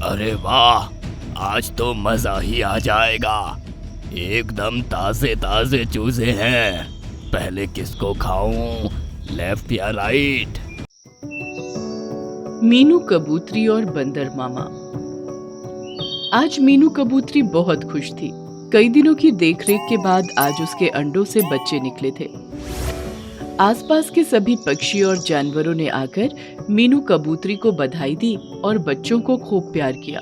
अरे वाह, आज तो मजा ही आ जाएगा। एकदम ताजे ताजे चूजे हैं। पहले किसको खाऊं, लेफ्ट या राइट? मीनू कबूतरी और बंदर मामा। आज मीनू कबूतरी बहुत खुश थी। कई दिनों की देखरेख के बाद आज उसके अंडों से बच्चे निकले थे। आसपास के सभी पक्षी और जानवरों ने आकर मीनू कबूतरी को बधाई दी और बच्चों को खूब प्यार किया।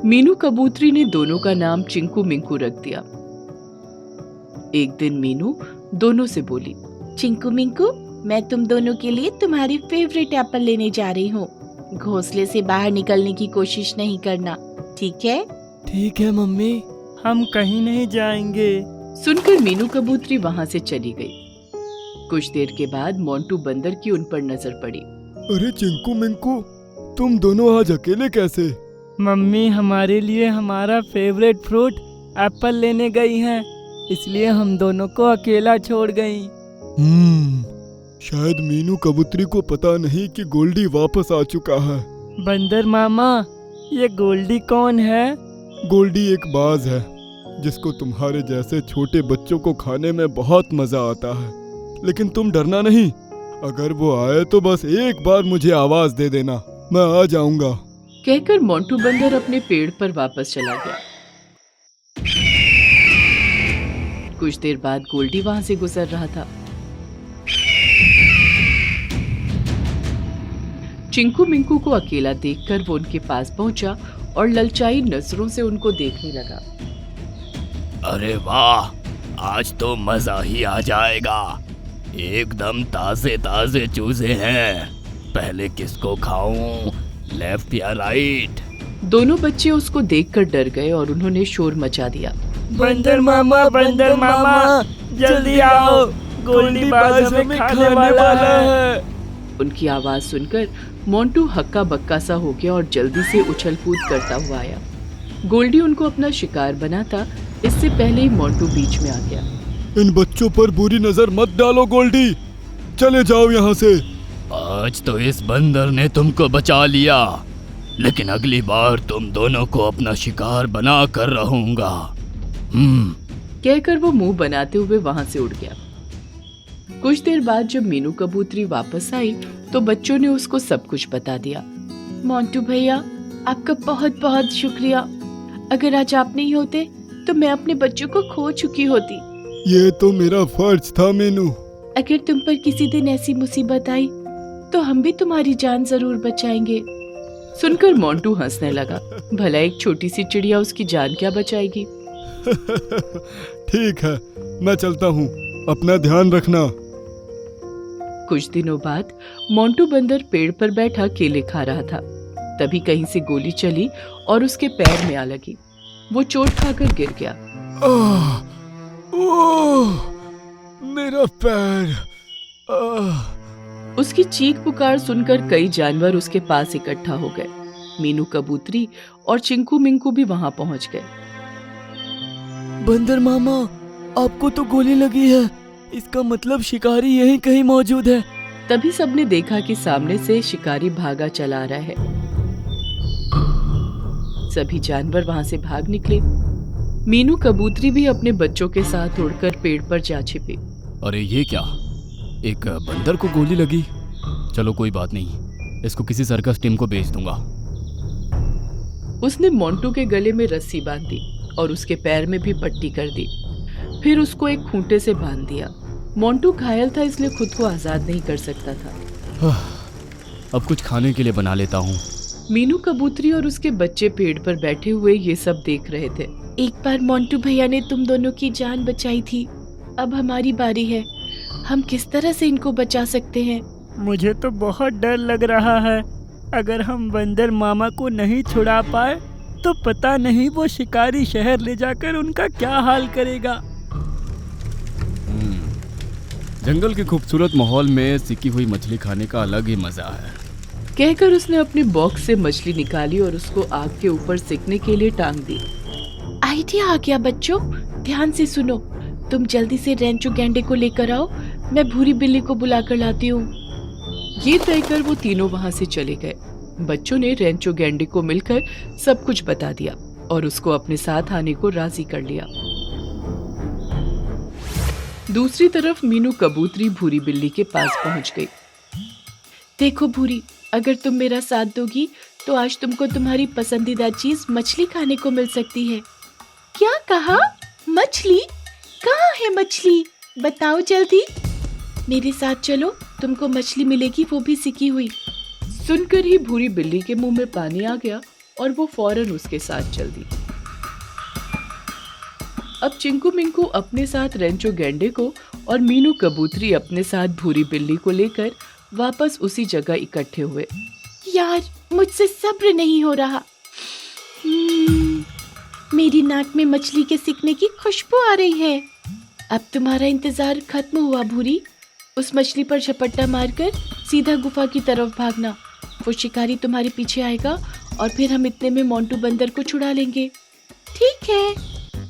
मीनू कबूतरी ने दोनों का नाम चिंकू मिंकू रख दिया। एक दिन मीनू दोनों से बोली, चिंकू मिंकू, मैं तुम दोनों के लिए तुम्हारी फेवरेट एप्पल लेने जा रही हूँ। घोंसले से बाहर निकलने की कोशिश नहीं करना, ठीक है? ठीक है मम्मी, हम कहीं नहीं जाएंगे। सुनकर मीनू कबूतरी वहाँ से चली गई। कुछ देर के बाद मोंटू बंदर की उन पर नजर पड़ी। अरे चिंकू मिंकू, तुम दोनों आज अकेले कैसे? मम्मी हमारे लिए हमारा फेवरेट फ्रूट एप्पल लेने गई हैं, इसलिए हम दोनों को अकेला छोड़ गई। शायद मीनू कबूतरी को पता नहीं कि गोल्डी वापस आ चुका है। बंदर मामा, ये गोल्डी कौन है? गोल्डी एक बाज है जिसको तुम्हारे जैसे छोटे बच्चों को खाने में बहुत मजा आता है। लेकिन तुम डरना नहीं, अगर वो आए तो बस एक बार मुझे आवाज दे देना, मैं आ जाऊंगा। कहकर मोंटू बंदर अपने पेड़ पर वापस चला गया। कुछ देर बाद गोल्डी वहां से गुजर रहा था। चिंकू मिंकू को अकेला देखकर वो उनके पास पहुंचा और ललचाई नजरों से उनको देखने लगा। अरे वाह, आज तो मजा ही आ जाएगा। एकदम ताजे ताजे चूजे हैं। पहले किसको खाऊं, लेफ्ट या राइट? दोनों बच्चे उसको देखकर डर गए और उन्होंने शोर मचा दिया। बंदर मामा, जल्दी आओ, गोल्डी बाज हमें खाने वाला है। उनकी आवाज सुनकर मोंटू हक्का बक्का सा हो गया और जल्दी से उछल कूद करता हुआ आया। गोल्डी उनको अपना शिकार बनाता, इससे पहले ही मोंटू बीच में आ गया। इन बच्चों पर बुरी नजर मत डालो गोल्डी, चले जाओ यहाँ से। आज तो इस बंदर ने तुमको बचा लिया, लेकिन अगली बार तुम दोनों को अपना शिकार बना कर रहूंगा। कहकर वो मुंह बनाते हुए वहां से उड़ गया। कुछ देर बाद जब मीनू कबूतरी वापस आई तो बच्चों ने उसको सब कुछ बता दिया। मोंटू भैया, आपका बहुत बहुत शुक्रिया। अगर आज आप नहीं होते तो मैं अपने बच्चों को खो चुकी होती। ये तो मेरा फर्ज था मीनू। अगर तुम पर किसी दिन ऐसी मुसीबत आई तो हम भी तुम्हारी जान जरूर बचाएंगे। सुनकर मोंटू हंसने लगा। भला एक छोटी सी चिड़िया उसकी जान क्या बचाएगी। ठीक है, मैं चलता हूँ, अपना ध्यान रखना। कुछ दिनों बाद मोंटू बंदर पेड़ पर बैठा केले खा रहा था। तभी कहीं से गोली चली और उसके पैर में आ लगी। वो चोट खाकर गिर गया। ओह, मेरा पैर। उसकी चीख पुकार सुनकर कई जानवर उसके पास इकट्ठा हो गए। मीनू कबूतरी और चिंकू मिंकू भी वहां पहुंच गए। बंदर मामा, आपको तो गोली लगी है, इसका मतलब शिकारी यहीं कहीं मौजूद है। तभी सबने देखा कि सामने से शिकारी भागा चला रहा है। सभी जानवर वहां से भाग निकले। मीनू कबूतरी भी अपने बच्चों के साथ उड़कर पेड़ पर जा छिपी। अरे ये क्या, एक बंदर को गोली लगी। चलो कोई बात नहीं, इसको किसी सर्कस टीम को बेच दूंगा। उसने मोंटू के गले में रस्सी बांध दी और उसके पैर में भी पट्टी कर दी। फिर उसको एक खूंटे से बांध दिया। मोंटू घायल था, इसलिए खुद को आजाद नहीं कर सकता था। अब कुछ खाने के लिए बना लेता हूँ। मीनू कबूतरी और उसके बच्चे पेड़ पर बैठे हुए ये सब देख रहे थे। एक बार मोंटू भैया ने तुम दोनों की जान बचाई थी, अब हमारी बारी है। हम किस तरह से इनको बचा सकते हैं? मुझे तो बहुत डर लग रहा है। अगर हम बंदर मामा को नहीं छुड़ा पाए तो पता नहीं वो शिकारी शहर ले जाकर उनका क्या हाल करेगा। जंगल के खूबसूरत माहौल में सिकी हुई मछली खाने का अलग ही मजा है। कहकर उसने अपने बॉक्स से मछली निकाली और उसको आग के ऊपर सेकने के लिए टांग दी। आइडिया आ गया बच्चों, ध्यान से सुनो। तुम जल्दी से रेंचो गैंडे को लेकर आओ, मैं भूरी बिल्ली को बुलाकर लाती हूँ। ये तय कर वो तीनों वहां से चले गए। बच्चों ने रेंचो गैंडे को मिलकर सब कुछ बता दिया और उसको अपने साथ आने को राजी कर लिया। दूसरी तरफ मीनू कबूतरी भूरी बिल्ली के पास पहुंच गई। देखो भूरी, अगर तुम मेरा साथ दोगी तो आज तुमको तुम्हारी पसंदीदा चीज मछली खाने को मिल सकती है। क्या कहा? मछली? कहाँ है मछली? बताओ जल्दी। मेरे साथ चलो, तुमको मछली मिलेगी, वो भी सिकी हुई। सुनकर ही भूरी बिल्ली के मुंह में पानी आ गया और वो फौरन उसके साथ चल दी। अब चिंकू मिंकू अपने साथ रेंचो गैंडे को और मीनू कबूतरी अपने साथ भूरी बिल्ली को लेकर वापस उसी जगह इकट्ठे हुए। यार, मुझसे सब्र नहीं हो रहा। मेरी नाक में मछली के सिकने की खुशबू आ रही है। अब तुम्हारा इंतजार खत्म हुआ भूरी। उस मछली पर झपट्टा मारकर सीधा गुफा की तरफ भागना। वो शिकारी तुम्हारे पीछे आएगा और फिर हम इतने में मोंटू बंदर को छुड़ा लेंगे। ठीक है,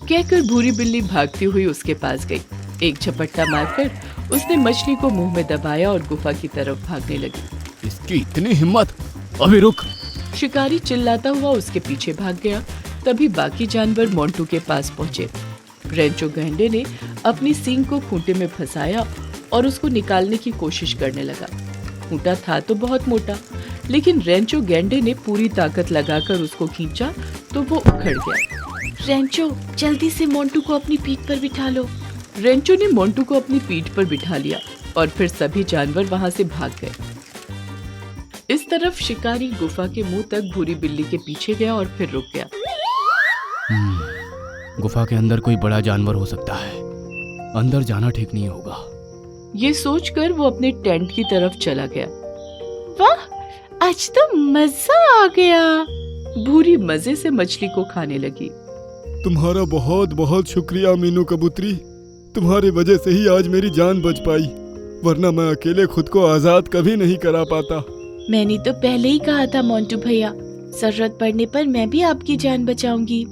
कहकर भूरी बिल्ली भागती हुई उसके पास गई। एक झपट्टा मारकर उसने मछली को मुंह में दबाया और गुफा की तरफ भागने लगी। इसकी इतनी हिम्मत! अभी रुक! शिकारी चिल्लाता हुआ उसके पीछे भाग गया। तभी बाकी जानवर मोंटू के पास पहुंचे। रेंचो गैंडे ने अपनी सींग को खूंटे में फंसाया और उसको निकालने की कोशिश करने लगा। खूंटा था तो बहुत मोटा, लेकिन रेंचो गैंडे ने पूरी ताकत लगाकर उसको खींचा तो वो उखड़ गया। रेंचो, जल्दी से मोंटू को अपनी पीठ पर बिठा लो। रेंचो ने मोंटू को अपनी पीठ पर बिठा लिया और फिर सभी जानवर वहां से भाग गए। इस तरफ शिकारी गुफा के मुंह तक भूरी बिल्ली के पीछे गया और फिर रुक गया। गुफा के अंदर कोई बड़ा जानवर हो सकता है। अंदर जाना ठीक नहीं होगा। ये सोचकर वो अपने टेंट की तरफ चला गया। वाह, आज तो मजा आ गया। भूरी मजे से मछली को खाने लगी। तुम्हारा बहुत बहुत शुक्रिया मीनू कबूतरी। तुम्हारी वजह से ही आज मेरी जान बच पाई, वरना मैं अकेले खुद को आजाद कभी नहीं करा पाता। मैंने तो पहले ही कहा था मोंटू भैया, जरूरत पड़ने पर मैं भी आपकी जान बचाऊंगी।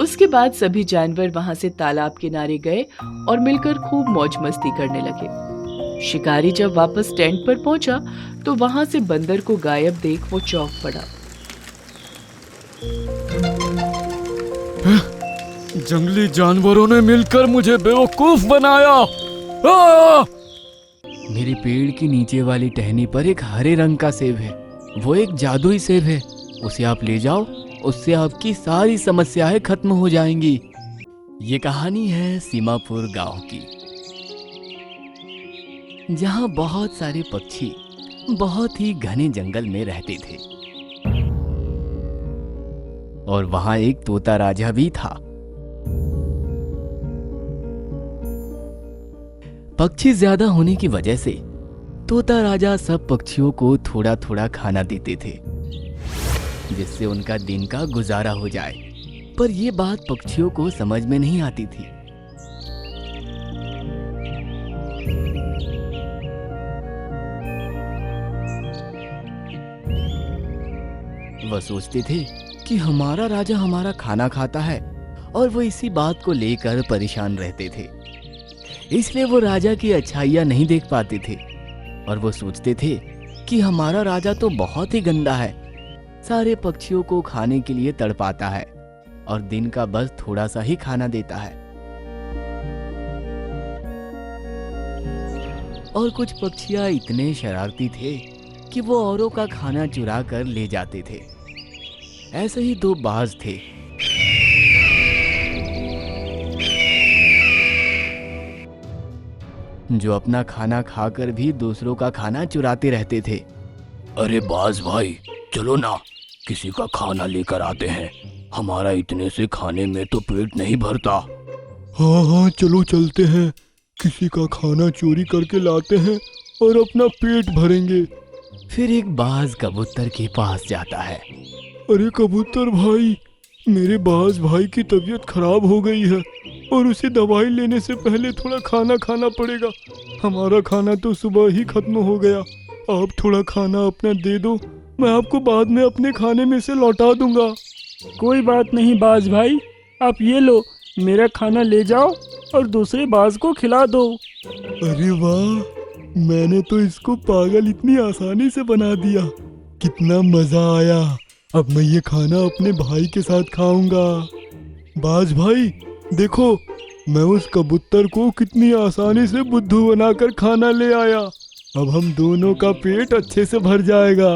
उसके बाद सभी जानवर वहां से तालाब किनारे गए और मिलकर खूब मौज मस्ती करने लगे। शिकारी जब वापस टेंट पर पहुंचा तो वहां से बंदर को गायब देख वो चौंक पड़ा। जंगली जानवरों ने मिलकर मुझे बेवकूफ बनाया। मेरे पेड़ की नीचे वाली टहनी पर एक हरे रंग का सेब है। वो एक जादुई सेब है। उसे आप ले जाओ, उससे आपकी सारी समस्याएं खत्म हो जाएंगी। ये कहानी है सीमापुर गांव की, जहां बहुत सारे पक्षी बहुत ही घने जंगल में रहते थे और वहां एक तोता राजा भी था। पक्षी ज्यादा होने की वजह से तोता राजा सब पक्षियों को थोड़ा थोड़ा खाना देते थे, जिससे उनका दिन का गुजारा हो जाए। पर यह बात पक्षियों को समझ में नहीं आती थी। वह सोचते थे कि हमारा राजा हमारा खाना खाता है और वो इसी बात को लेकर परेशान रहते थे। इसलिए वो राजा की अच्छाइयाँ नहीं देख पाते थे और वो सोचते थे कि हमारा राजा तो बहुत ही गंदा है, सारे पक्षियों को खाने के लिए तड़पाता है और दिन का बस थोड़ा सा ही खाना देता है। और कुछ पक्षियाँ इतने शरारती थे कि वो औरों का खाना चुरा कर ले जाते थे। ऐसे ही दो बाज थे। जो अपना खाना खाकर भी दूसरों का खाना चुराते रहते थे। अरे बाज भाई, चलो ना, किसी का खाना लेकर आते हैं। हमारा इतने से खाने में तो पेट नहीं भरता। हाँ हाँ, चलो चलते हैं, किसी का खाना चोरी करके लाते हैं और अपना पेट भरेंगे। फिर एक बाज कबूतर के पास जाता है। अरे कबूतर भाई, मेरे बाज भाई की तबीयत खराब हो गई है और उसे दवाई लेने से पहले थोड़ा खाना खाना पड़ेगा। हमारा खाना तो सुबह ही खत्म हो गया। आप थोड़ा खाना अपना दे दो, मैं आपको बाद में अपने खाने में से लौटा दूंगा। कोई बात नहीं बाज भाई, आप ये लो, मेरा खाना ले जाओ और दूसरे बाज को खिला दो। अरे वाह, मैंने तो इसको पागल इतनी आसानी से बना दिया। कितना मजा आया। अब मैं ये खाना अपने भाई के साथ खाऊंगा। बाज भाई देखो, मैं उस कबूतर को कितनी आसानी से बुद्धू बनाकर खाना ले आया। अब हम दोनों का पेट अच्छे से भर जाएगा।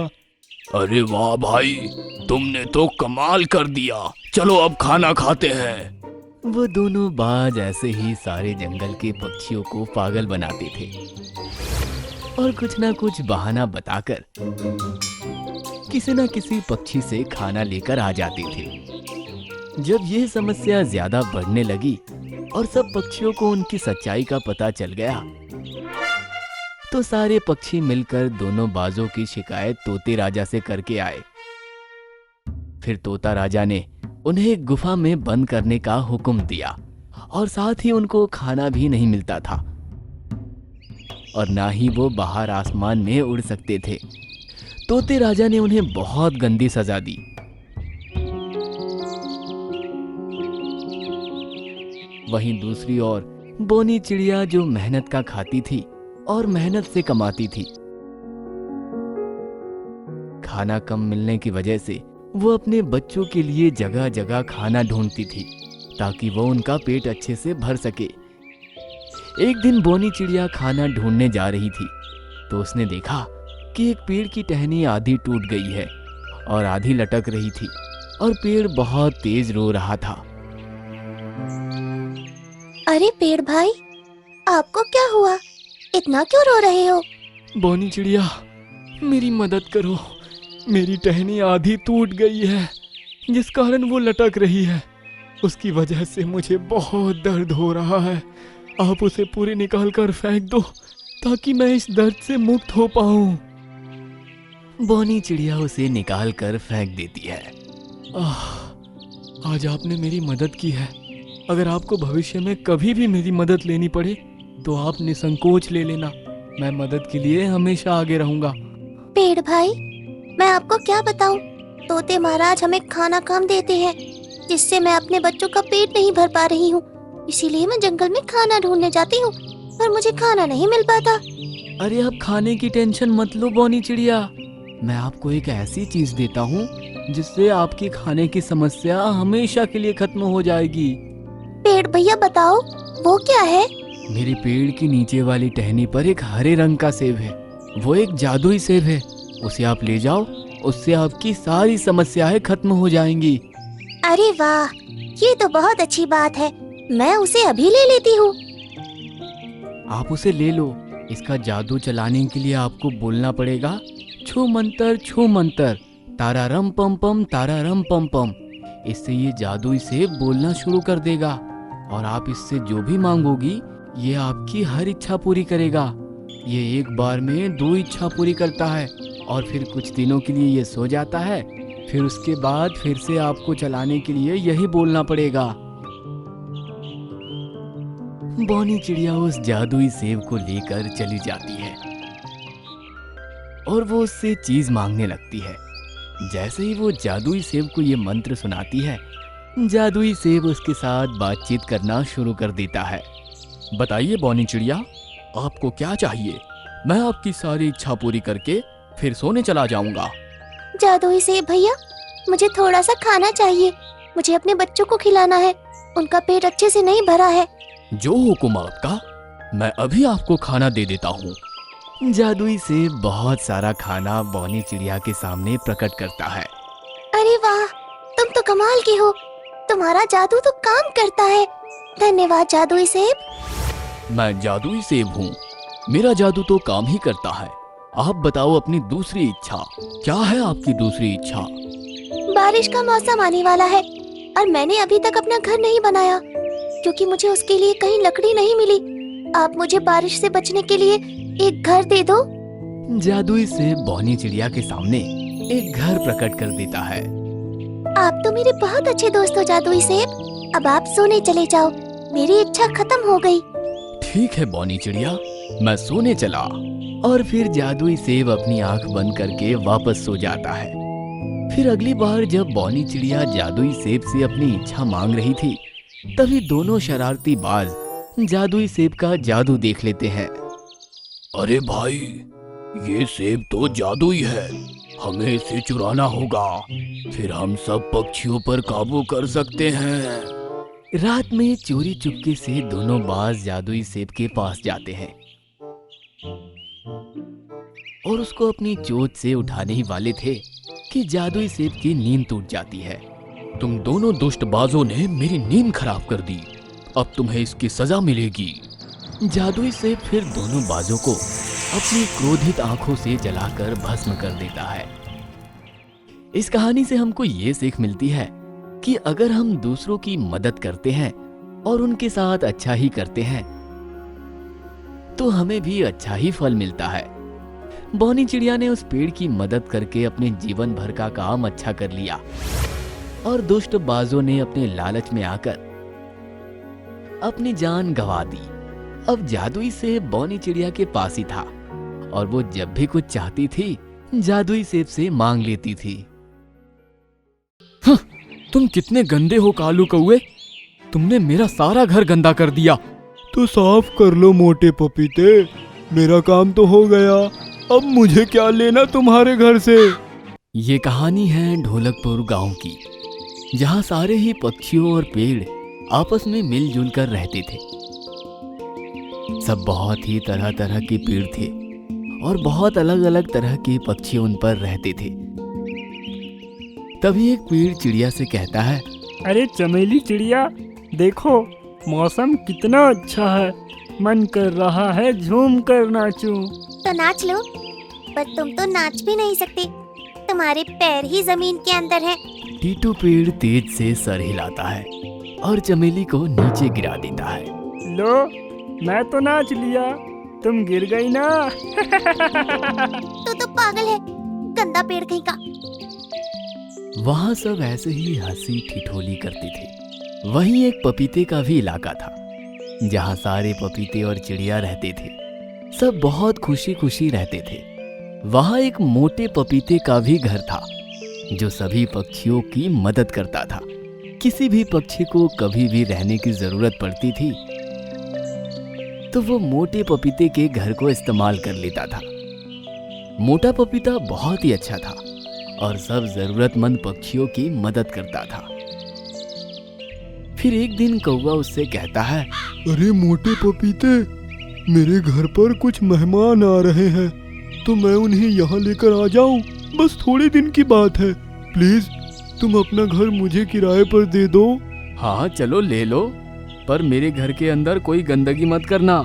अरे वाह भाई, तुमने तो कमाल कर दिया। चलो अब खाना खाते हैं। वो दोनों बाज ऐसे ही सारे जंगल के पक्षियों को पागल बनाते थे और कुछ ना कुछ बहाना बताकर किसी न किसी पक्षी से खाना लेकर आ जाते थे। जब यह समस्या ज्यादा बढ़ने लगी और सब पक्षियों को उनकी सच्चाई का पता चल गया, तो सारे पक्षी मिलकर दोनों बाजों की शिकायत तोते राजा से करके आए। फिर तोता राजा ने उन्हें एक गुफा में बंद करने का हुक्म दिया और साथ ही उनको खाना भी नहीं मिलता था और ना ही वो बाहर आसमान में उड़ सकते थे। तोते राजा ने उन्हें बहुत गंदी सजा दी। वहीं दूसरी ओर बोनी चिड़िया जो मेहनत का खाती थी और मेहनत से कमाती थी, खाना कम मिलने की वजह से वो अपने बच्चों के लिए जगह जगह खाना ढूंढती थी ताकि वो उनका पेट अच्छे से भर सके। एक दिन बोनी चिड़िया खाना ढूंढने जा रही थी तो उसने देखा कि एक पेड़ की टहनी आधी टूट गई है और आधी लटक रही थी और पेड़ बहुत तेज रो रहा था। अरे पेड़ भाई, आपको क्या हुआ? इतना क्यों रो रहे हो? बोनी चिड़िया, मेरी मदद करो। मेरी टहनी आधी टूट गई है जिस कारण वो लटक रही है। उसकी वजह से मुझे बहुत दर्द हो रहा है। आप उसे पूरी निकाल कर फेंक दो ताकि मैं इस दर्द से मुक्त हो पाऊं। बोनी चिड़िया उसे निकाल कर फेंक देती है। आज आपने मेरी मदद की है। अगर आपको भविष्य में कभी भी मेरी मदद लेनी पड़े तो आप निसंकोच ले लेना। मैं मदद के लिए हमेशा आगे रहूंगा। पेड़ भाई, मैं आपको क्या बताऊं? तोते महाराज हमें खाना कम देते हैं जिससे मैं अपने बच्चों का पेट नहीं भर पा रही हूँ। इसीलिए मैं जंगल में खाना ढूंढने जाती हूँ पर मुझे खाना नहीं मिल पाता। अरे आप खाने की टेंशन मत लो बोनी चिड़िया। मैं आपको एक ऐसी चीज देता हूँ जिससे आपकी खाने की समस्या हमेशा के लिए खत्म हो जाएगी। पेड़ भैया बताओ, वो क्या है? मेरे पेड़ की नीचे वाली टहनी पर एक हरे रंग का सेब है। वो एक जादुई सेब है। उसे आप ले जाओ, उससे आपकी सारी समस्याएं खत्म हो जाएंगी। अरे वाह, ये तो बहुत अच्छी बात है। मैं उसे अभी ले लेती हूँ। आप उसे ले लो। इसका जादू चलाने के लिए आपको बोलना पड़ेगा, छू मंतर तारारम पम पम तारारम पम पम। इससे ये जादुई सेब बोलना शुरू कर देगा और आप इससे जो भी मांगोगी ये आपकी हर इच्छा पूरी करेगा। ये एक बार में 2 इच्छा पूरी करता है और फिर कुछ दिनों के लिए ये सो जाता है। फिर उसके बाद फिर से आपको चलाने के लिए यही बोलना पड़ेगा। बोनी चिड़िया उस जादुई सेब को लेकर चली जाती है और वो उससे चीज मांगने लगती है। जैसे ही वो जादुई सेब को ये मंत्र सुनाती है, जादुई सेब उसके साथ बातचीत करना शुरू कर देता है। बताइए बोनी चिड़िया, आपको क्या चाहिए? मैं आपकी सारी इच्छा पूरी करके फिर सोने चला जाऊंगा। जादुई सेब भैया, मुझे थोड़ा सा खाना चाहिए। मुझे अपने बच्चों को खिलाना है, उनका पेट अच्छे से नहीं भरा है। जो हुक्म आपका, मैं अभी आपको खाना दे देता हूँ। जादुई सेब बहुत सारा खाना बोनी चिड़िया के सामने प्रकट करता है। अरे वाह, तुम तो कमाल की हो। तुम्हारा जादू तो काम करता है। धन्यवाद जादुई सेब। मैं जादुई सेब हूँ, मेरा जादू तो काम ही करता है। आप बताओ अपनी दूसरी इच्छा क्या है? आपकी दूसरी इच्छा? बारिश का मौसम आने वाला है और मैंने अभी तक अपना घर नहीं बनाया क्योंकि मुझे उसके लिए कहीं लकड़ी नहीं मिली। आप मुझे बारिश से बचने के लिए एक घर दे दो। जादुई सेब बोनी चिड़िया के सामने एक घर प्रकट कर देता है। आप तो मेरे बहुत अच्छे दोस्त हो जादुई सेब। अब आप सोने चले जाओ, मेरी इच्छा खत्म हो गई। ठीक है बोनी चिड़िया, मैं सोने चला। और फिर जादुई सेब अपनी आंख बंद करके वापस सो जाता है। फिर अगली बार जब बोनी चिड़िया जादुई सेब से अपनी इच्छा मांग रही थी, तभी दोनों शरारती बाज जादुई सेब का जादू देख लेते हैं। अरे भाई, ये सेब तो जादुई है। हमें इसे चुराना होगा, फिर हम सब पक्षियों पर काबू कर सकते हैं। रात में चोरी चुपके से दोनों बाज जादुई सेब के पास जाते हैं और उसको अपनी चोंच से उठाने ही वाले थे कि जादुई सेब की नींद टूट जाती है। तुम दोनों दुष्ट बाजों ने मेरी नींद खराब कर दी, अब तुम्हें इसकी सजा मिलेगी। जादुई सेब फिर दोनों बाजों को अपनी क्रोधित आंखों से जलाकर भस्म कर देता है। इस कहानी से हमको ये सीख मिलती है कि अगर हम दूसरों की मदद करते हैं और उनके साथ अच्छा ही करते हैं तो हमें भी अच्छा ही फल मिलता है। बौनी चिड़िया ने उस पेड़ की मदद करके अपने जीवन भर का काम अच्छा कर लिया और दुष्ट बाजों ने अपने लालच में आकर अपनी जान गंवा दी। अब जादुई सेब बौनी चिड़िया के पास ही था और वो जब भी कुछ चाहती थी जादुई सेब से मांग लेती थी। तुम कितने गंदे हो कालू कौवे, तुमने मेरा सारा घर गंदा कर दिया। तो साफ कर लो मोटे पपीते, मेरा काम तो हो गया, अब मुझे क्या लेना तुम्हारे घर से। ये कहानी है ढोलकपुर गांव की, जहां सारे ही पक्षियों और पेड़ आपस में मिलजुल कर रहते थे। सब बहुत ही तरह तरह के पेड़ थे और बहुत अलग अलग तरह के पक्षी उन पर रहते थे। तभी एक पेड़ चिड़िया से कहता है, अरे चमेली चिड़िया, देखो मौसम कितना अच्छा है, मन कर रहा है झूम कर नाचूं। तो नाच लो, पर तुम तो नाच भी नहीं सकते, तुम्हारे पैर ही जमीन के अंदर हैं। टीटू पेड़ तेज से सर हिलाता है और चमेली को नीचे गिरा देता है। लो, मैं तो नाच लिया, तुम गिर गई ना। तो पागल है, गंदा पेड़ कहीं का। वहाँ सब ऐसे ही हंसी ठिठोली करते थे। वहीं एक पपीते का भी इलाका था, जहाँ सारे पपीते और चिड़िया रहते थे। सब बहुत खुशी खुशी रहते थे। वहाँ एक मोटे पपीते का भी घर था, जो सभी पक्षियों की मदद करता था। किसी भी पक्षी को कभी भी रहने की जरूरत पड़ती थी तो वो मोटे पपीते के घर को इस्तेमाल कर लेता था। मोटा पपीता बहुत ही अच्छा था और सब जरूरतमंद पक्षियों की मदद करता था। फिर एक दिन कौवा उससे कहता है, अरे मोटे पपीते, मेरे घर पर कुछ मेहमान आ रहे हैं, तो मैं उन्हें यहाँ लेकर आ जाऊं? बस थोड़े दिन की बात है, प्लीज तुम अपना घर मुझे किराए पर दे दो। हाँ चलो ले लो, पर मेरे घर के अंदर कोई गंदगी मत करना।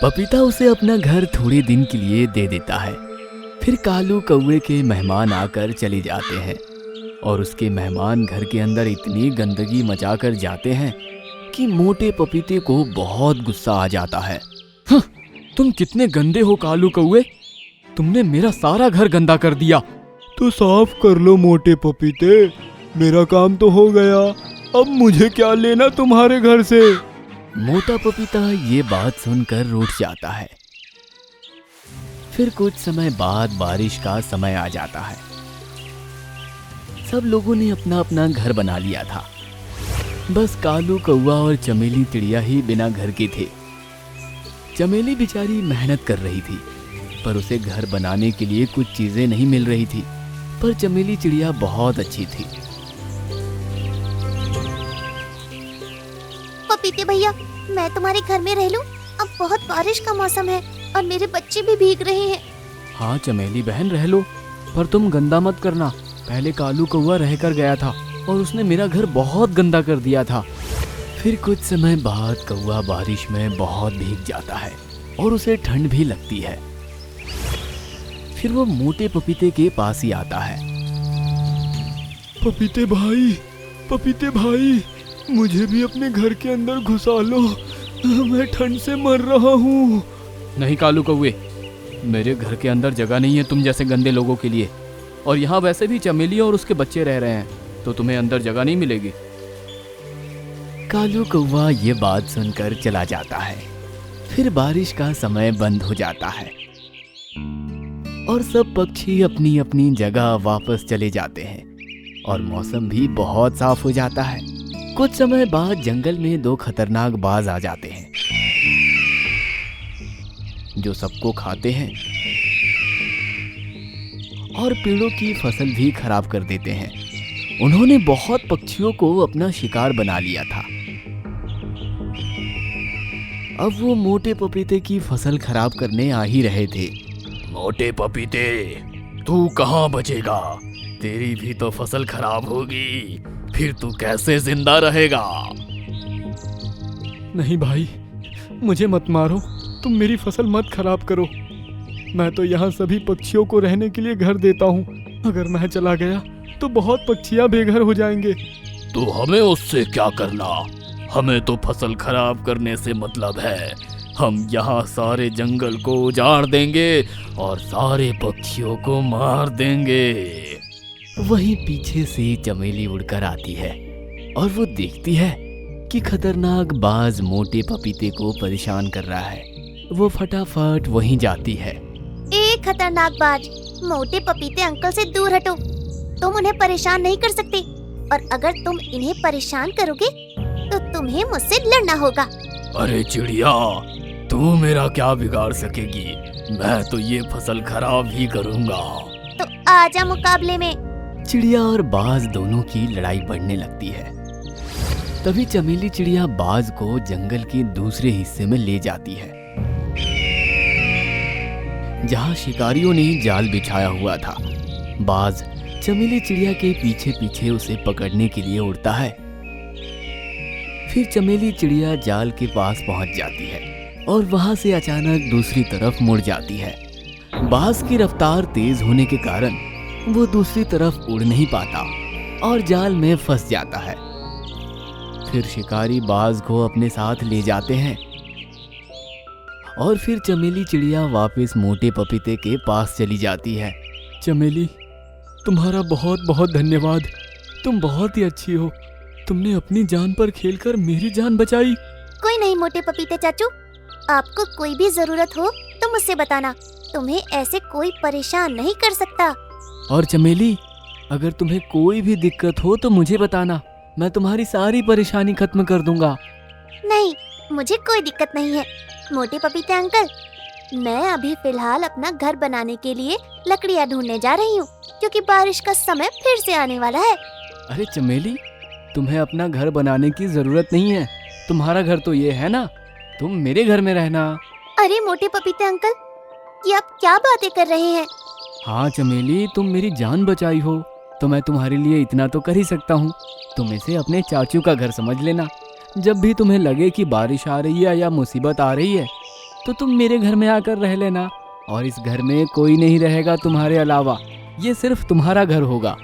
पपीता उसे अपना घर थोड़े दिन के लिए दे देता है। फिर कालू कौवे के मेहमान आकर चले जाते हैं और उसके मेहमान घर के अंदर इतनी गंदगी मचा कर जाते हैं कि मोटे पपीते को बहुत गुस्सा आ जाता है। तुम कितने गंदे हो कालू कौवे, तुमने मेरा सारा घर गंदा कर दिया। तो साफ कर लो मोटे पपीते, मेरा काम तो हो गया, अब मुझे क्या लेना तुम्हारे घर से। मोटा पपीता ये बात सुनकर रूठ जाता है। फिर कुछ समय बाद बारिश का समय आ जाता है। सब लोगों ने अपना अपना घर बना लिया था। बस कालू कौवा और चमेली चिड़िया ही बिना घर के थे। चमेली बेचारी मेहनत कर रही थी, पर उसे घर बनाने के लिए कुछ चीजें नहीं मिल रही थी। पर चमेली चिड़िया बहुत अच्छी थी। पपीते भैया, मैं तुम्हारे घर में रह लूं? अब बहुत बारिश का मौसम है और मेरे बच्चे भी भीग रहे हैं। हाँ चमेली बहन रह लो, पर तुम गंदा मत करना। पहले कालू कौवा रहकर गया था और उसने मेरा घर बहुत गंदा कर दिया था। फिर कुछ समय बाद कौवा बारिश में बहुत भीग जाता है और उसे ठंड भी लगती है। फिर वो मोटे पपीते के पास ही आता है। पपीते भाई, मुझे भी अपने घर के अंदर घुसा लो, मैं ठंड से मर रहा हूँ। नहीं कालू कौवे, मेरे घर के अंदर जगह नहीं है तुम जैसे गंदे लोगों के लिए, और यहाँ वैसे भी चमेली और उसके बच्चे रह रहे हैं, तो तुम्हें अंदर जगह नहीं मिलेगी। कालू कौवा ये बात सुनकर चला जाता है। फिर बारिश का समय बंद हो जाता है और सब पक्षी अपनी अपनी जगह वापस चले जाते हैं और मौसम भी बहुत साफ हो जाता है। कुछ समय बाद जंगल में दो खतरनाक बाज आ जाते हैं जो सबको खाते हैं और पेड़ों की फसल भी खराब कर देते हैं। उन्होंने बहुत पक्षियों को अपना शिकार बना लिया था। अब वो मोटे पपीते की फसल खराब करने आ ही रहे थे। मोटे पपीते, तू कहाँ बचेगा? तेरी भी तो फसल खराब होगी, फिर तू कैसे जिंदा रहेगा? नहीं भाई, मुझे मत मारो, तुम मेरी फसल मत खराब करो। मैं तो यहाँ सभी पक्षियों को रहने के लिए घर देता हूँ। अगर मैं चला गया तो बहुत पक्षियाँ बेघर हो जाएंगे। तो हमें उससे क्या करना? हमें तो फसल खराब करने से मतलब है। हम यहाँ सारे जंगल को उजाड़ देंगे और सारे पक्षियों को मार देंगे। वहीं पीछे से चमेली उड़कर आती है और वो देखती है कि खतरनाक बाज मोटे पपीते को परेशान कर रहा है। वो फटाफट वहीं जाती है। ए खतरनाक बाज, मोटे पपीते अंकल से दूर हटो। तुम उन्हें परेशान नहीं कर सकते, और अगर तुम इन्हें परेशान करोगे तो तुम्हें मुझसे लड़ना होगा। अरे चिड़िया, तू मेरा क्या बिगाड़ सकेगी? मैं तो ये फसल खराब ही करूँगा। तो आजा मुकाबले में। चिड़िया और बाज दोनों की लड़ाई बढ़ने लगती है। तभी चमेली चिड़िया बाज को जंगल के दूसरे हिस्से में ले जाती है, जहाँ शिकारियों ने जाल बिछाया हुआ था। बाज चमेली चिड़िया के पीछे पीछे उसे पकड़ने के लिए उड़ता है। फिर चमेली चिड़िया जाल के पास पहुंच जाती है और वहां से अचानक दूसरी तरफ मुड़ जाती है। बाज की रफ्तार तेज होने के कारण वो दूसरी तरफ उड़ नहीं पाता और जाल में फंस जाता है। फिर शिकारी बाज को अपने साथ ले जाते हैं और फिर चमेली चिड़िया वापस मोटे पपीते के पास चली जाती है। चमेली, तुम्हारा बहुत बहुत धन्यवाद। तुम बहुत ही अच्छी हो। तुमने अपनी जान पर खेलकर मेरी जान बचाई। कोई नहीं मोटे पपीते चाचू, आपको कोई भी जरूरत हो तो मुझसे बताना। तुम्हें ऐसे कोई परेशान नहीं कर सकता। और चमेली, अगर तुम्हें कोई भी दिक्कत हो तो मुझे बताना, मैं तुम्हारी सारी परेशानी खत्म कर दूंगा। नहीं, मुझे कोई दिक्कत नहीं है मोटे पपीते अंकल। मैं अभी फिलहाल अपना घर बनाने के लिए लकड़ियाँ ढूंढने जा रही हूँ, क्योंकि बारिश का समय फिर से आने वाला है। अरे चमेली, तुम्हें अपना घर बनाने की जरूरत नहीं है। तुम्हारा घर तो ये है ना, तुम मेरे घर में रहना। अरे मोटे पपीते अंकल, ये आप क्या बातें कर रहे हैं? हाँ चमेली, तुम मेरी जान बचाई हो तो मैं तुम्हारे लिए इतना तो कर ही सकता हूँ। तुम इसे अपने चाचू का घर समझ लेना। जब भी तुम्हें लगे कि बारिश आ रही है या मुसीबत आ रही है तो तुम मेरे घर में आकर रह लेना, और इस घर में कोई नहीं रहेगा तुम्हारे अलावा। ये सिर्फ तुम्हारा घर होगा।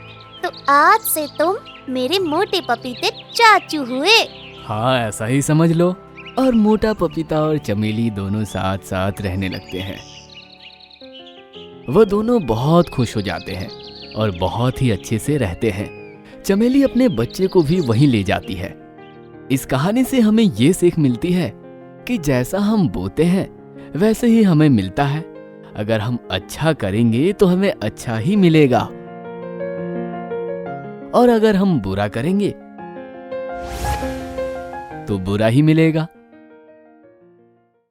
तो आज से तुम मेरे मोटे पपीते चाचू हुए। हाँ, ऐसा ही समझ लो। और मोटा पपीता और चमेली दोनों साथ साथ रहने लगते हैं। वो दोनों बहुत खुश हो जाते हैं और बहुत ही अच्छे से रहते हैं। चमेली अपने बच्चे को भी वहीं ले जाती है। इस कहानी से हमें ये सीख मिलती है कि जैसा हम बोते हैं वैसे ही हमें मिलता है। अगर हम अच्छा करेंगे तो हमें अच्छा ही मिलेगा, और अगर हम बुरा करेंगे तो बुरा ही मिलेगा।